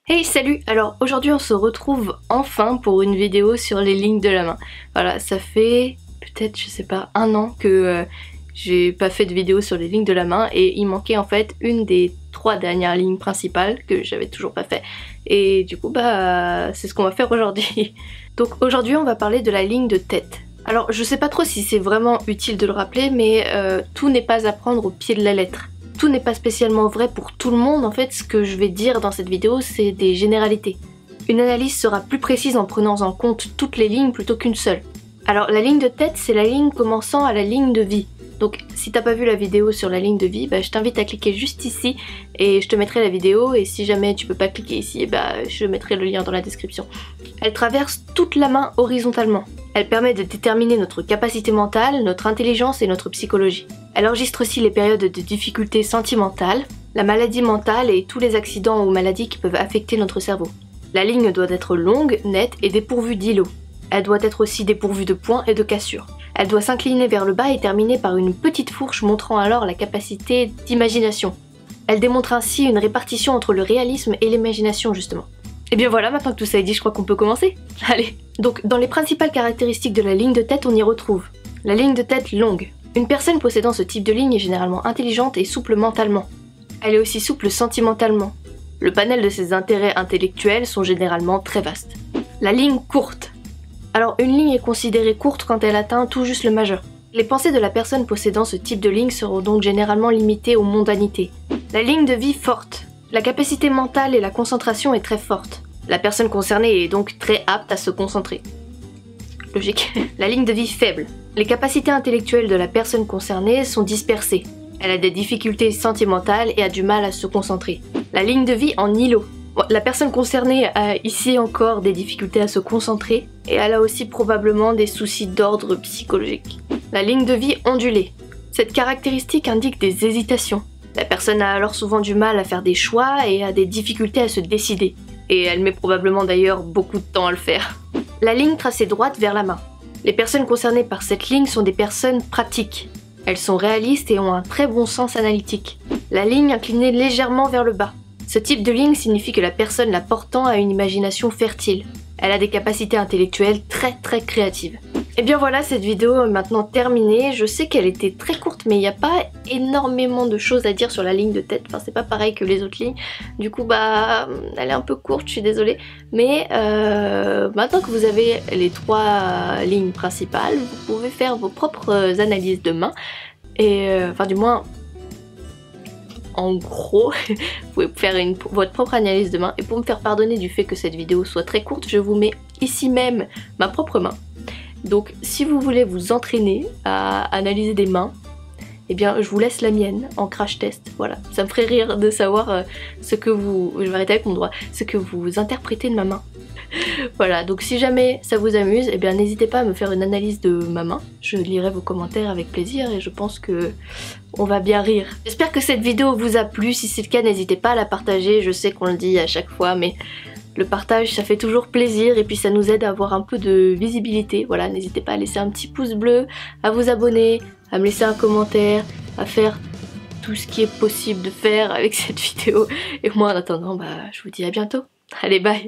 Hey salut! Alors aujourd'hui on se retrouve enfin pour une vidéo sur les lignes de la main. Voilà, ça fait peut-être, je sais pas, un an que j'ai pas fait de vidéo sur les lignes de la main et il manquait en fait une des 3 dernières lignes principales que j'avais toujours pas fait. Et du coup c'est ce qu'on va faire aujourd'hui. Donc aujourd'hui on va parler de la ligne de tête. Alors je sais pas trop si c'est vraiment utile de le rappeler, mais tout n'est pas à prendre au pied de la lettre. Tout n'est pas spécialement vrai pour tout le monde, en fait ce que je vais dire dans cette vidéo c'est des généralités. Une analyse sera plus précise en prenant en compte toutes les lignes plutôt qu'une seule. Alors la ligne de tête c'est la ligne commençant à la ligne de vie. Donc si t'as pas vu la vidéo sur la ligne de vie, je t'invite à cliquer juste ici et je te mettrai la vidéo, et si jamais tu peux pas cliquer ici, je mettrai le lien dans la description. Elle traverse toute la main horizontalement. Elle permet de déterminer notre capacité mentale, notre intelligence et notre psychologie. Elle enregistre aussi les périodes de difficultés sentimentales, la maladie mentale et tous les accidents ou maladies qui peuvent affecter notre cerveau. La ligne doit être longue, nette et dépourvue d'îlots. Elle doit être aussi dépourvue de points et de cassures. Elle doit s'incliner vers le bas et terminer par une petite fourche montrant alors la capacité d'imagination. Elle démontre ainsi une répartition entre le réalisme et l'imagination justement. Et bien voilà, maintenant que tout ça est dit, je crois qu'on peut commencer. Allez. Donc dans les principales caractéristiques de la ligne de tête, on y retrouve la ligne de tête longue. Une personne possédant ce type de ligne est généralement intelligente et souple mentalement. Elle est aussi souple sentimentalement. Le panel de ses intérêts intellectuels sont généralement très vastes. La ligne courte. Alors une ligne est considérée courte quand elle atteint tout juste le majeur. Les pensées de la personne possédant ce type de ligne seront donc généralement limitées aux mondanités. La ligne de vie forte. La capacité mentale et la concentration est très forte. La personne concernée est donc très apte à se concentrer. Logique. La ligne de vie faible. Les capacités intellectuelles de la personne concernée sont dispersées. Elle a des difficultés sentimentales et a du mal à se concentrer. La ligne de vie en îlot. La personne concernée a ici encore des difficultés à se concentrer et elle a aussi probablement des soucis d'ordre psychologique. La ligne de vie ondulée. Cette caractéristique indique des hésitations. La personne a alors souvent du mal à faire des choix et a des difficultés à se décider. Et elle met probablement d'ailleurs beaucoup de temps à le faire. La ligne tracée droite vers la main. Les personnes concernées par cette ligne sont des personnes pratiques. Elles sont réalistes et ont un très bon sens analytique. La ligne inclinée légèrement vers le bas. Ce type de ligne signifie que la personne la portant a une imagination fertile. Elle a des capacités intellectuelles très créatives. Et bien voilà, cette vidéo est maintenant terminée. Je sais qu'elle était très courte, mais il n'y a pas énormément de choses à dire sur la ligne de tête. Enfin, c'est pas pareil que les autres lignes. Du coup, elle est un peu courte, je suis désolée. Mais maintenant que vous avez les 3 lignes principales, vous pouvez faire vos propres analyses de main. Et enfin, du moins, en gros, vous pouvez faire votre propre analyse de main. Et pour me faire pardonner du fait que cette vidéo soit très courte, je vous mets ici même ma propre main. Donc si vous voulez vous entraîner à analyser des mains, eh bien je vous laisse la mienne en crash test. Voilà, ça me ferait rire de savoir ce que vous... Je vais arrêter avec mon doigt. Ce que vous interprétez de ma main. Voilà, donc si jamais ça vous amuse, eh bien n'hésitez pas à me faire une analyse de ma main. Je lirai vos commentaires avec plaisir et je pense que on va bien rire. J'espère que cette vidéo vous a plu. Si c'est le cas, n'hésitez pas à la partager. Je sais qu'on le dit à chaque fois, mais le partage ça fait toujours plaisir et puis ça nous aide à avoir un peu de visibilité. Voilà, n'hésitez pas à laisser un petit pouce bleu, à vous abonner, à me laisser un commentaire, à faire tout ce qui est possible de faire avec cette vidéo. Et moi en attendant, je vous dis à bientôt. Allez, bye!